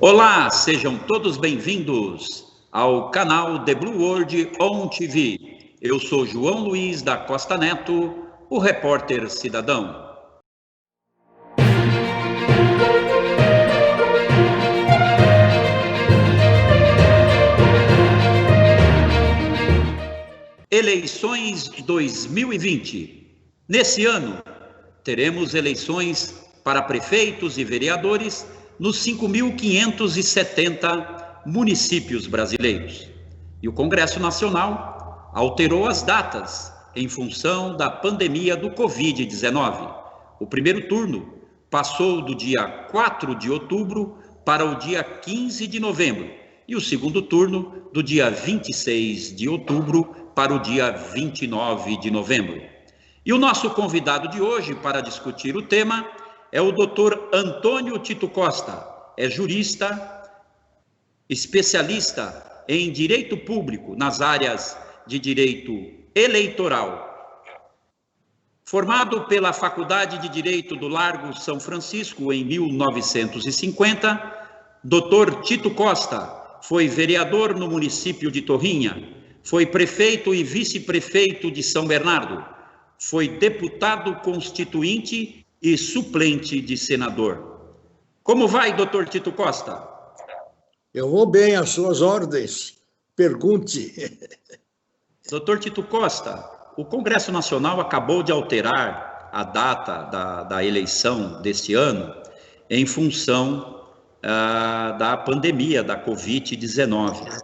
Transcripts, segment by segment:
Olá, sejam todos bem-vindos ao canal The Blue World On TV. Eu sou João Luiz da Costa Neto, o repórter cidadão. Eleições 2020. Nesse ano, teremos eleições para prefeitos e vereadores nos 5.570 municípios brasileiros. E o Congresso Nacional alterou as datas em função da pandemia do Covid-19. O primeiro turno passou do dia 4 de outubro para o dia 15 de novembro e o segundo turno do dia 26 de outubro para o dia 29 de novembro. E o nosso convidado de hoje para discutir o tema é o Dr. Antônio Tito Costa, é jurista, especialista em direito público nas áreas de direito eleitoral. Formado pela Faculdade de Direito do Largo São Francisco em 1950, Dr. Tito Costa foi vereador no município de Torrinha, foi prefeito e vice-prefeito de São Bernardo, foi deputado constituinte e suplente de senador. Como vai, doutor Tito Costa? Eu vou bem, às suas ordens. Pergunte. Doutor Tito Costa, o Congresso Nacional acabou de alterar a data da eleição deste ano em função da pandemia da Covid-19.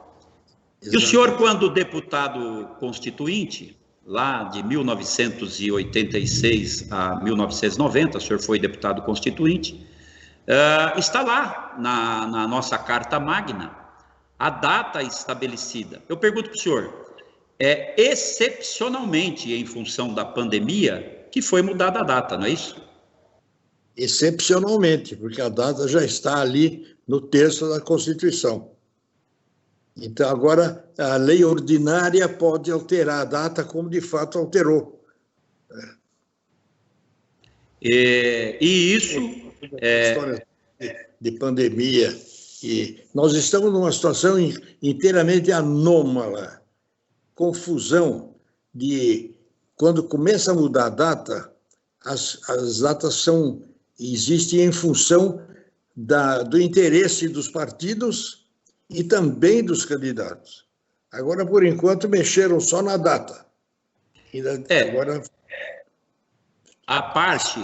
E o senhor, quando deputado constituinte, lá de 1986 a 1990, o senhor foi deputado constituinte, está lá na nossa Carta Magna a data estabelecida. Eu pergunto para o senhor, excepcionalmente em função da pandemia que foi mudada a data, não é isso? Excepcionalmente, porque a data já está ali no texto da Constituição. Então, agora, a lei ordinária pode alterar a data como de fato alterou. E isso... História de pandemia. E nós estamos numa situação inteiramente anômala. Confusão de... Quando começa a mudar a data, as datas existem em função do interesse dos partidos e também dos candidatos. Agora, por enquanto, mexeram só na data. Agora... A parte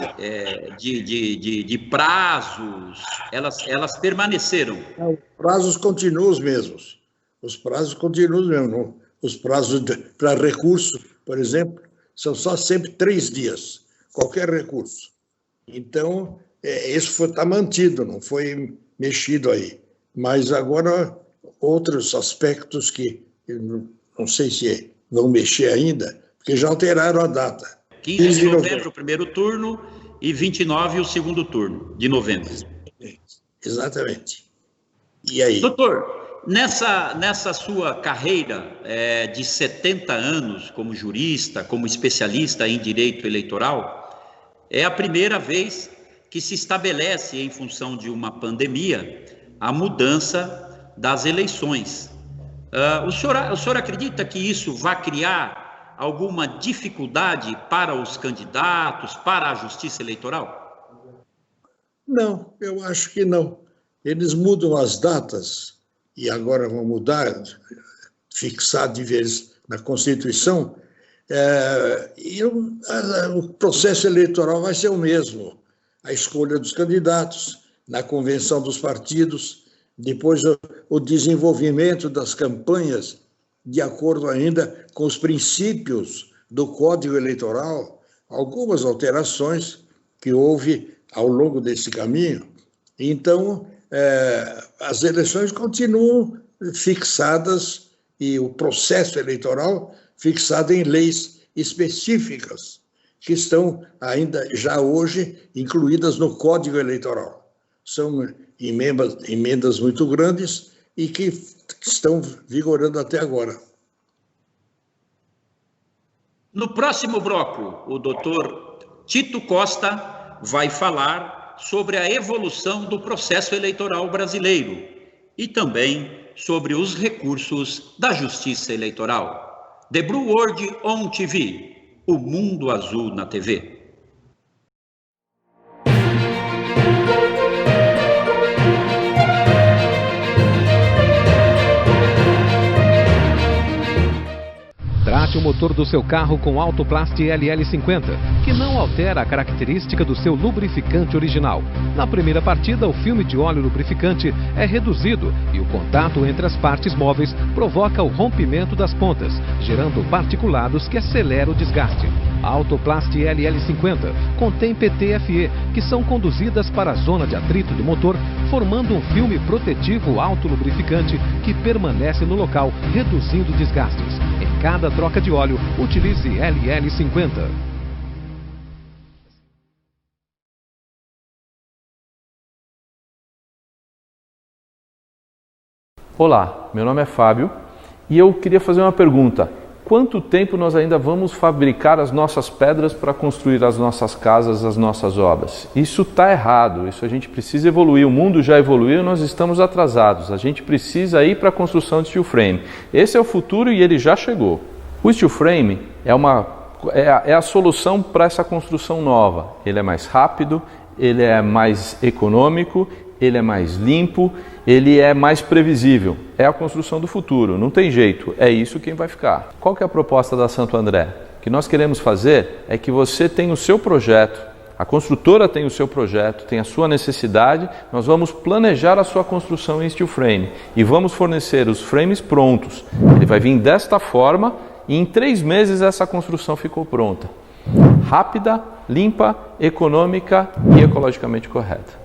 de prazos, elas permaneceram. Os prazos continuam os mesmos. Os prazos continuam os mesmos. Os prazos para recurso, por exemplo, são só sempre 3 dias, qualquer recurso. Então, isso está mantido, não foi mexido aí. Mas agora, outros aspectos que eu não sei se vão mexer ainda, porque já alteraram a data. 15 de novembro o primeiro turno e 29 o segundo turno de novembro. Exatamente. E aí? Doutor, nessa sua carreira de 70 anos como jurista, como especialista em direito eleitoral, é a primeira vez que se estabelece, em função de uma pandemia, a mudança das eleições. O senhor acredita que isso vai criar alguma dificuldade para os candidatos, para a justiça eleitoral? Não, eu acho que não. Eles mudam as datas, e agora vão mudar, fixar de vez na Constituição, e o processo eleitoral vai ser o mesmo. A escolha dos candidatos, na convenção dos partidos, depois o desenvolvimento das campanhas, de acordo ainda com os princípios do Código Eleitoral, algumas alterações que houve ao longo desse caminho. Então, as eleições continuam fixadas e o processo eleitoral fixado em leis específicas, que estão ainda, já hoje, incluídas no Código Eleitoral. São emendas muito grandes e que estão vigorando até agora. No próximo bloco, o doutor Tito Costa vai falar sobre a evolução do processo eleitoral brasileiro e também sobre os recursos da Justiça Eleitoral. The Blue World on TV, o mundo azul na TV. Trate o motor do seu carro com Autoplast LL50, que não altera a característica do seu lubrificante original. Na primeira partida, o filme de óleo lubrificante é reduzido e o contato entre as partes móveis provoca o rompimento das pontas, gerando particulados que aceleram o desgaste. A Autoplast LL50 contém PTFE, que são conduzidas para a zona de atrito do motor, formando um filme protetivo autolubrificante que permanece no local, reduzindo desgastes. Em cada troca de óleo, utilize LL50. Olá, meu nome é Fábio e eu queria fazer uma pergunta. Quanto tempo nós ainda vamos fabricar as nossas pedras para construir as nossas casas, as nossas obras? Isso está errado, isso a gente precisa evoluir. O mundo já evoluiu, nós estamos atrasados. A gente precisa ir para a construção de steel frame. Esse é o futuro e ele já chegou. O steel frame é a solução para essa construção nova. Ele é mais rápido, ele é mais econômico, ele é mais limpo, ele é mais previsível. É a construção do futuro, não tem jeito, é isso quem vai ficar. Qual que é a proposta da Santo André? O que nós queremos fazer é que você tenha o seu projeto, a construtora tem o seu projeto, tem a sua necessidade, nós vamos planejar a sua construção em steel frame e vamos fornecer os frames prontos. Ele vai vir desta forma e em 3 meses essa construção ficou pronta. Rápida, limpa, econômica e ecologicamente correta.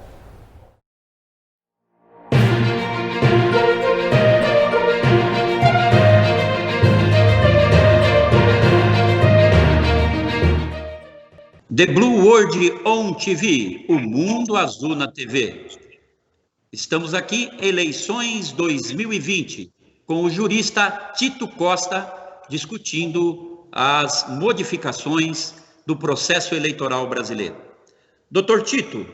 The Blue World on TV, o mundo azul na TV. Estamos aqui, eleições 2020, com o jurista Tito Costa, discutindo as modificações do processo eleitoral brasileiro. Doutor Tito,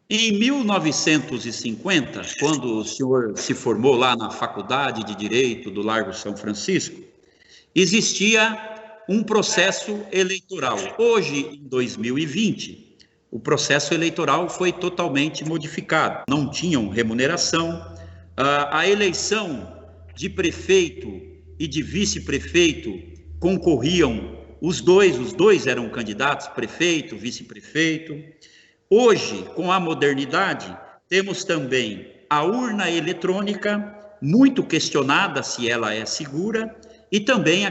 em 1950, quando o senhor se formou lá na Faculdade de Direito do Largo São Francisco, existia um processo eleitoral. Hoje, em 2020, o processo eleitoral foi totalmente modificado. Não tinham remuneração, a eleição de prefeito e de vice-prefeito concorriam os dois eram candidatos, prefeito, vice-prefeito. Hoje, com a modernidade, temos também a urna eletrônica, muito questionada se ela é segura, e também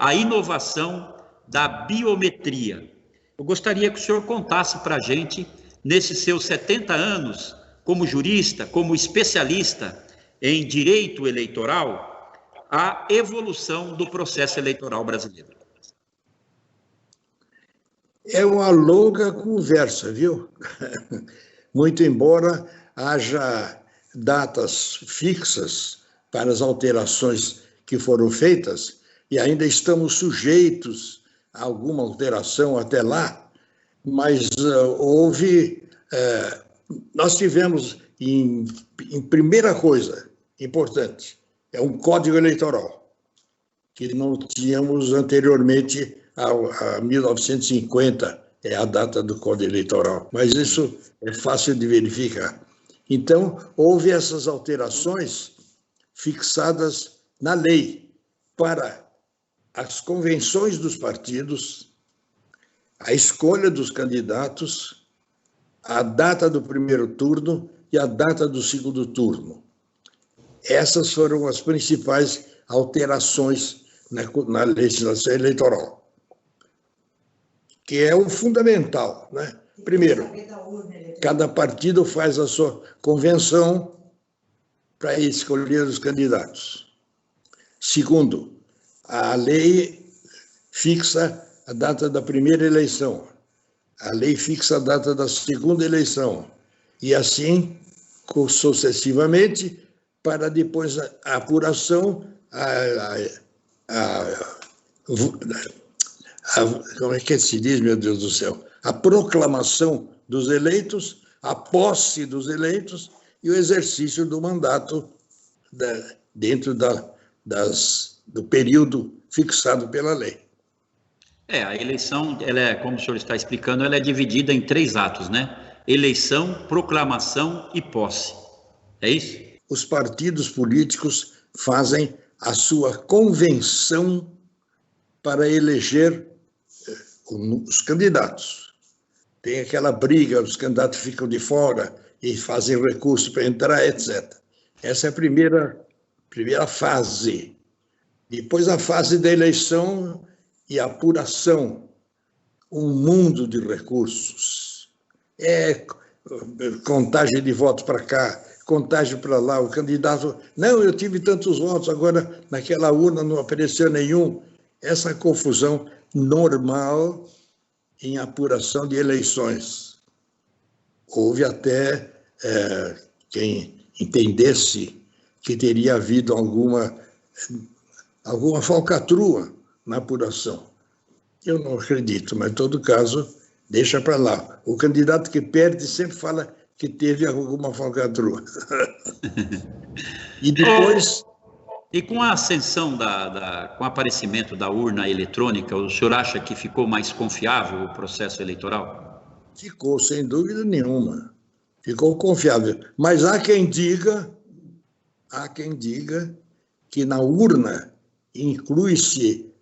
a inovação da biometria. Eu gostaria que o senhor contasse para a gente, nesses seus 70 anos, como jurista, como especialista em direito eleitoral, a evolução do processo eleitoral brasileiro. É uma longa conversa, viu? Muito embora haja datas fixas para as alterações que foram feitas, e ainda estamos sujeitos a alguma alteração até lá, mas nós tivemos, em primeira coisa importante, é um código eleitoral, que não tínhamos anteriormente a 1950, é a data do Código Eleitoral, mas isso é fácil de verificar. Então, houve essas alterações fixadas na lei para as convenções dos partidos, a escolha dos candidatos, a data do primeiro turno e a data do segundo turno. Essas foram as principais alterações na legislação eleitoral, que é o fundamental, né? Primeiro, cada partido faz a sua convenção para escolher os candidatos. Segundo, a lei fixa a data da primeira eleição, a lei fixa a data da segunda eleição, e assim sucessivamente, para depois a apuração, como é que se diz, meu Deus do céu? A proclamação dos eleitos, a posse dos eleitos e o exercício do mandato dentro do período fixado pela lei. A eleição, como o senhor está explicando, ela é dividida em 3 atos, né? Eleição, proclamação e posse. É isso? Os partidos políticos fazem a sua convenção para eleger os candidatos. Tem aquela briga, os candidatos ficam de fora e fazem recurso para entrar, etc. Essa é a primeira fase. Depois a fase da eleição e apuração, um mundo de recursos. Contagem de votos para cá, contagem para lá, o candidato, não, eu tive tantos votos, agora naquela urna não apareceu nenhum. Essa confusão normal em apuração de eleições. Houve até quem entendesse que teria havido alguma falcatrua na apuração. Eu não acredito, mas em todo caso, deixa para lá. O candidato que perde sempre fala que teve alguma falcatrua. E depois... E com a ascensão, com o aparecimento da urna eletrônica, o senhor acha que ficou mais confiável o processo eleitoral? Ficou, sem dúvida nenhuma. Ficou confiável. Mas há quem diga que na urna inclui-se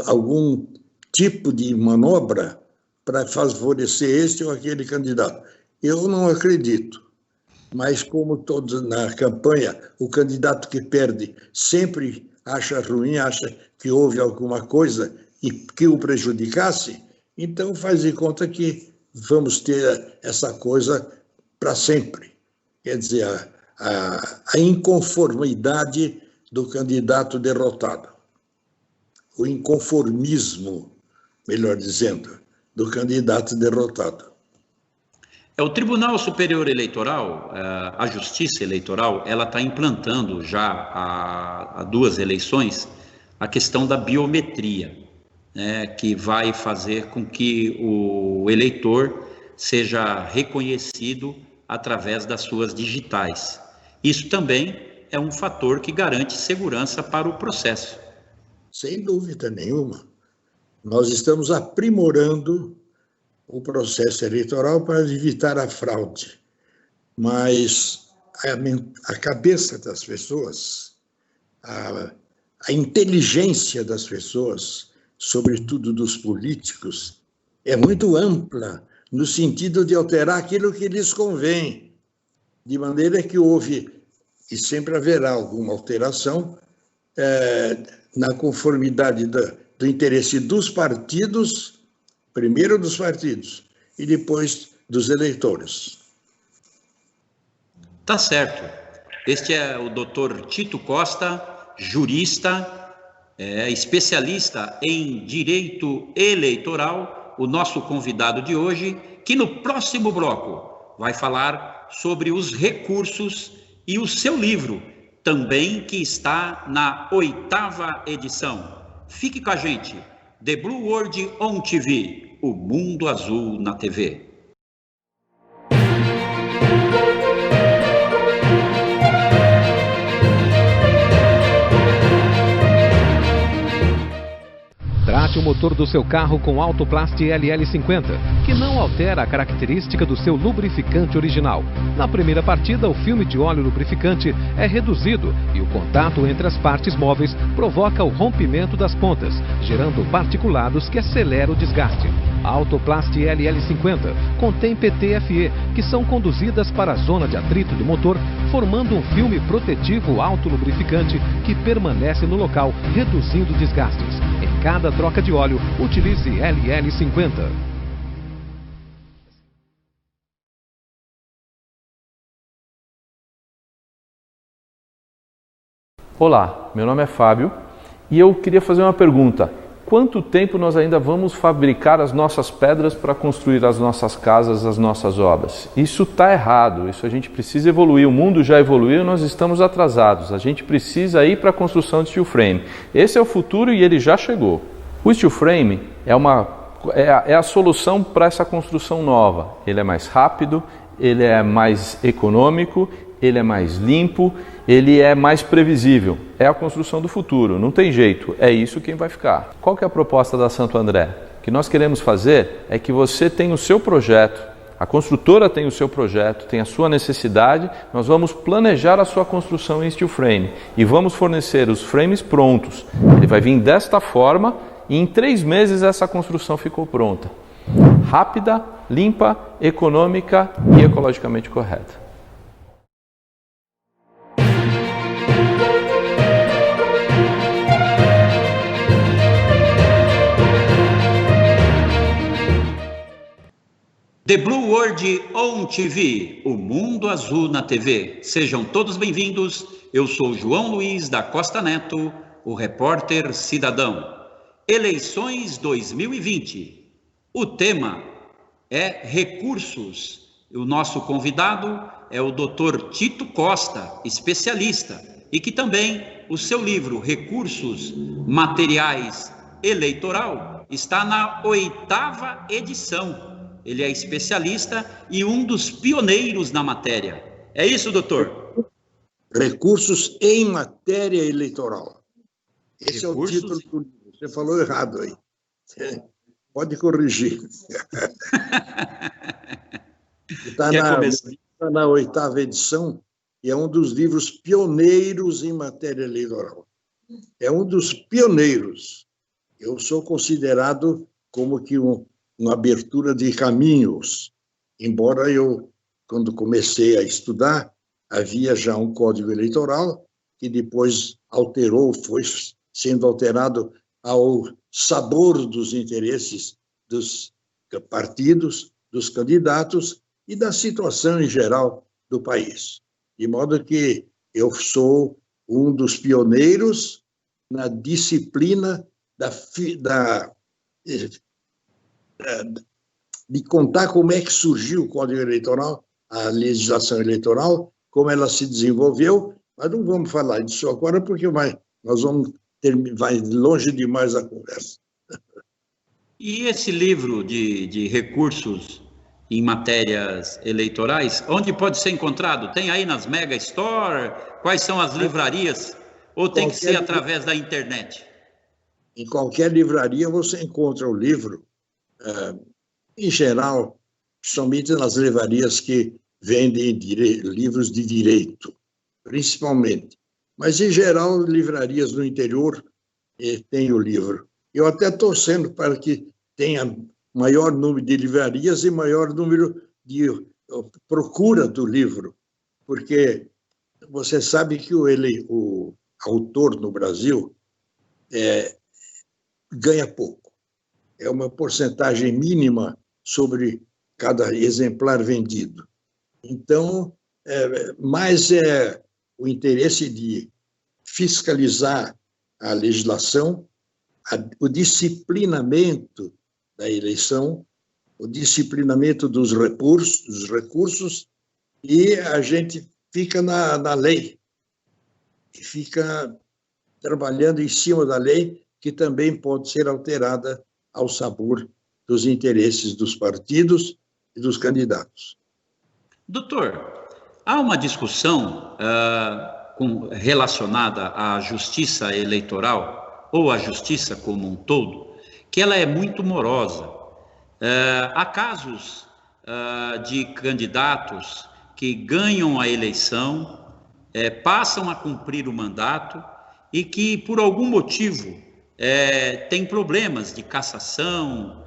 algum tipo de manobra para favorecer este ou aquele candidato. Eu não acredito. Mas como todos na campanha, o candidato que perde sempre acha ruim, acha que houve alguma coisa e que o prejudicasse, então faz de conta que vamos ter essa coisa para sempre. Quer dizer, a inconformidade do candidato derrotado. O inconformismo, melhor dizendo, do candidato derrotado. O Tribunal Superior Eleitoral, a Justiça Eleitoral, ela está implantando já há 2 eleições a questão da biometria, né, que vai fazer com que o eleitor seja reconhecido através das suas digitais. Isso também é um fator que garante segurança para o processo. Sem dúvida nenhuma. Nós estamos aprimorando o processo eleitoral para evitar a fraude. Mas a cabeça das pessoas, a inteligência das pessoas, sobretudo dos políticos, é muito ampla no sentido de alterar aquilo que lhes convém, de maneira que houve, e sempre haverá alguma alteração, na conformidade do interesse dos partidos, primeiro dos partidos e depois dos eleitores. Tá certo. Este é o Dr. Tito Costa, jurista, especialista em direito eleitoral, o nosso convidado de hoje, que no próximo bloco vai falar sobre os recursos e o seu livro, também que está na 8ª edição. Fique com a gente. The Blue World on TV, o mundo azul na TV. Trate o motor do seu carro com Autoplast LL50, que não altera a característica do seu lubrificante original. Na primeira partida, o filme de óleo lubrificante é reduzido e o contato entre as partes móveis provoca o rompimento das pontas, gerando particulados que aceleram o desgaste. A Autoplast LL50 contém PTFE, que são conduzidas para a zona de atrito do motor, formando um filme protetivo autolubrificante que permanece no local, reduzindo desgastes. Em cada troca de óleo, utilize LL50. Olá, meu nome é Fábio e eu queria fazer uma pergunta. Quanto tempo nós ainda vamos fabricar as nossas pedras para construir as nossas casas, as nossas obras? Isso está errado, isso a gente precisa evoluir. O mundo já evoluiu, nós estamos atrasados. A gente precisa ir para a construção de steel frame. Esse é o futuro e ele já chegou. O steel frame é uma é a solução para essa construção nova. Ele é mais rápido, ele é mais econômico, ele é mais limpo, ele é mais previsível. É a construção do futuro, não tem jeito, é isso quem vai ficar. Qual que é a proposta da Santo André? O que nós queremos fazer é que você tenha o seu projeto, a construtora tem o seu projeto, tem a sua necessidade, nós vamos planejar a sua construção em steel frame e vamos fornecer os frames prontos. Ele vai vir desta forma e em 3 meses essa construção ficou pronta. Rápida, limpa, econômica e ecologicamente correta. The Blue World On TV, o mundo azul na TV. Sejam todos bem-vindos. Eu sou João Luiz da Costa Neto, o repórter cidadão. Eleições 2020. O tema é recursos. O nosso convidado é o Dr. Tito Costa, especialista, e que também o seu livro Recursos Materiais Eleitoral está na 8ª edição. Ele é especialista e um dos pioneiros na matéria. É isso, doutor? Recursos em matéria eleitoral. Esse Recursos... é o título do livro. Você falou errado aí. Pode corrigir. Está na 8ª edição e é um dos livros pioneiros em matéria eleitoral. É um dos pioneiros. Eu sou considerado como que uma abertura de caminhos, embora eu, quando comecei a estudar, havia já um código eleitoral que depois alterou, foi sendo alterado ao sabor dos interesses dos partidos, dos candidatos e da situação em geral do país. De modo que eu sou um dos pioneiros na disciplina de contar como é que surgiu o Código Eleitoral, a legislação eleitoral, como ela se desenvolveu, mas não vamos falar disso agora porque vai longe demais a conversa. E esse livro de recursos em matérias eleitorais, onde pode ser encontrado? Tem aí nas Mega Store? Quais são as livrarias? Ou tem que ser através da internet? Em qualquer livraria você encontra o livro. Em geral, somente nas livrarias que vendem livros de direito, principalmente. Mas, em geral, livrarias no interior têm o livro. Eu até estou torcendo para que tenha maior número de livrarias e maior número de procura do livro, porque você sabe que o autor no Brasil ganha pouco. É uma porcentagem mínima sobre cada exemplar vendido. Então, mais é o interesse de fiscalizar a legislação, o disciplinamento da eleição, o disciplinamento dos recursos, e a gente fica na lei, e fica trabalhando em cima da lei, que também pode ser alterada ao sabor dos interesses dos partidos e dos candidatos. Doutor, há uma discussão relacionada à justiça eleitoral, ou à justiça como um todo, que ela é muito morosa. Há casos de candidatos que ganham a eleição, passam a cumprir o mandato e que, por algum motivo, tem problemas de cassação,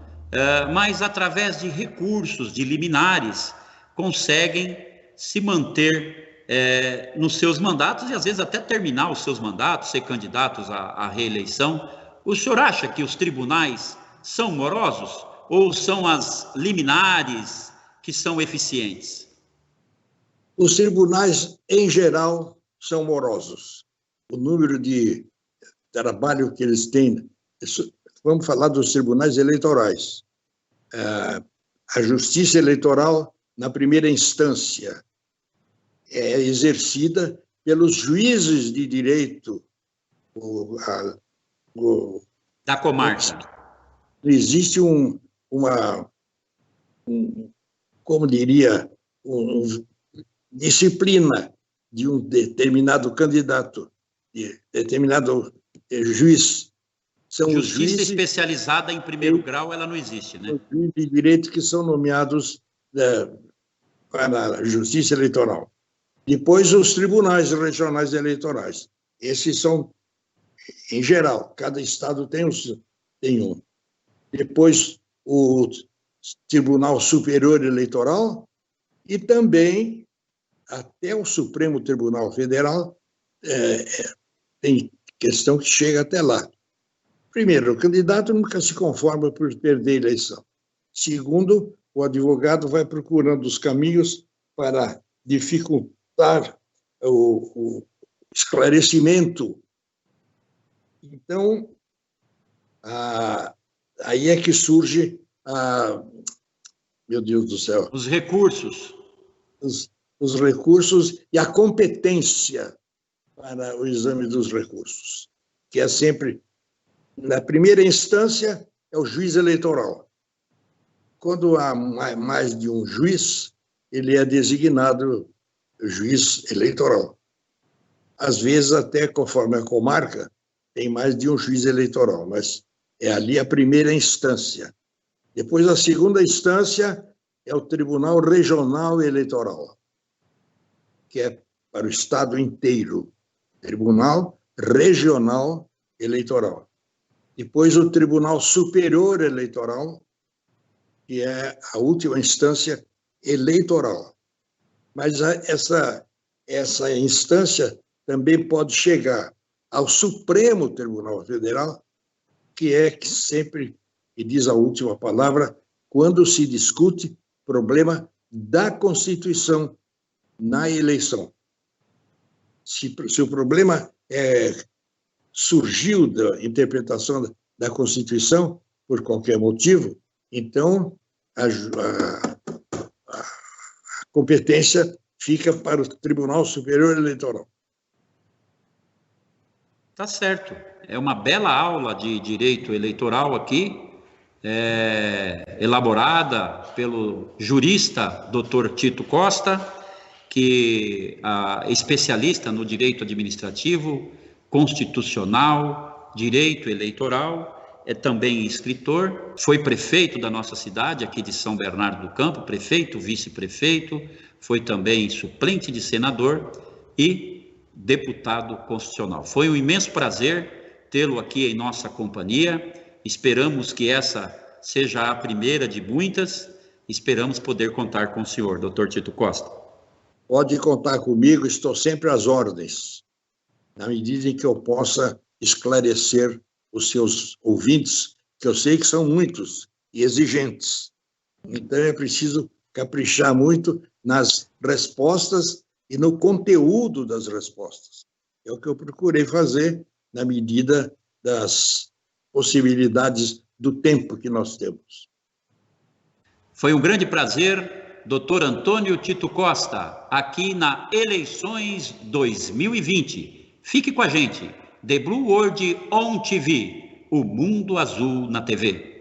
mas através de recursos, de liminares, conseguem se manter nos seus mandatos e às vezes até terminar os seus mandatos, ser candidatos à reeleição. O senhor acha que os tribunais são morosos ou são as liminares que são eficientes? Os tribunais, em geral, são morosos. O número de trabalho que eles têm. Vamos falar dos tribunais eleitorais. A justiça eleitoral, na primeira instância, é exercida pelos juízes de direito da comarca. existe como diria, disciplina de um determinado candidato, de determinado juiz. São Justiça especializada em primeiro grau, ela não existe, né? Os juízes de direito que são nomeados para a Justiça Eleitoral. Depois, os tribunais regionais eleitorais. Esses são, em geral, cada estado tem um. Depois, o Tribunal Superior Eleitoral e também até o Supremo Tribunal Federal tem questão que chega até lá. Primeiro, o candidato nunca se conforma por perder a eleição. Segundo, o advogado vai procurando os caminhos para dificultar o esclarecimento. Então, aí é que surge meu Deus do céu. Os recursos. Os recursos e a competência para o exame dos recursos, que é sempre, na primeira instância, é o juiz eleitoral. Quando há mais de um juiz, ele é designado juiz eleitoral. Às vezes, até conforme a comarca, tem mais de um juiz eleitoral, mas é ali a primeira instância. Depois, a segunda instância é o Tribunal Regional Eleitoral, que é para o Estado inteiro. Tribunal Regional Eleitoral. Depois, o Tribunal Superior Eleitoral, que é a última instância eleitoral. Mas essa instância também pode chegar ao Supremo Tribunal Federal, que é que sempre que diz a última palavra quando se discute problema da Constituição na eleição. Se o problema surgiu da interpretação da Constituição por qualquer motivo, então a competência fica para o Tribunal Superior Eleitoral. Tá certo. É uma bela aula de direito eleitoral aqui, elaborada pelo jurista Dr. Tito Costa, que é especialista no direito administrativo, constitucional, direito eleitoral, é também escritor, foi prefeito da nossa cidade, aqui de São Bernardo do Campo, prefeito, vice-prefeito, foi também suplente de senador e deputado constitucional. Foi um imenso prazer tê-lo aqui em nossa companhia. Esperamos que essa seja a primeira de muitas. Esperamos poder contar com o senhor, Dr. Tito Costa. Pode contar comigo, estou sempre às ordens, na medida em que eu possa esclarecer os seus ouvintes, que eu sei que são muitos e exigentes. Então é preciso caprichar muito nas respostas e no conteúdo das respostas. É o que eu procurei fazer na medida das possibilidades do tempo que nós temos. Foi um grande prazer, Dr. Antônio Tito Costa, aqui na Eleições 2020. Fique com a gente, The Blue World on TV, o mundo azul na TV.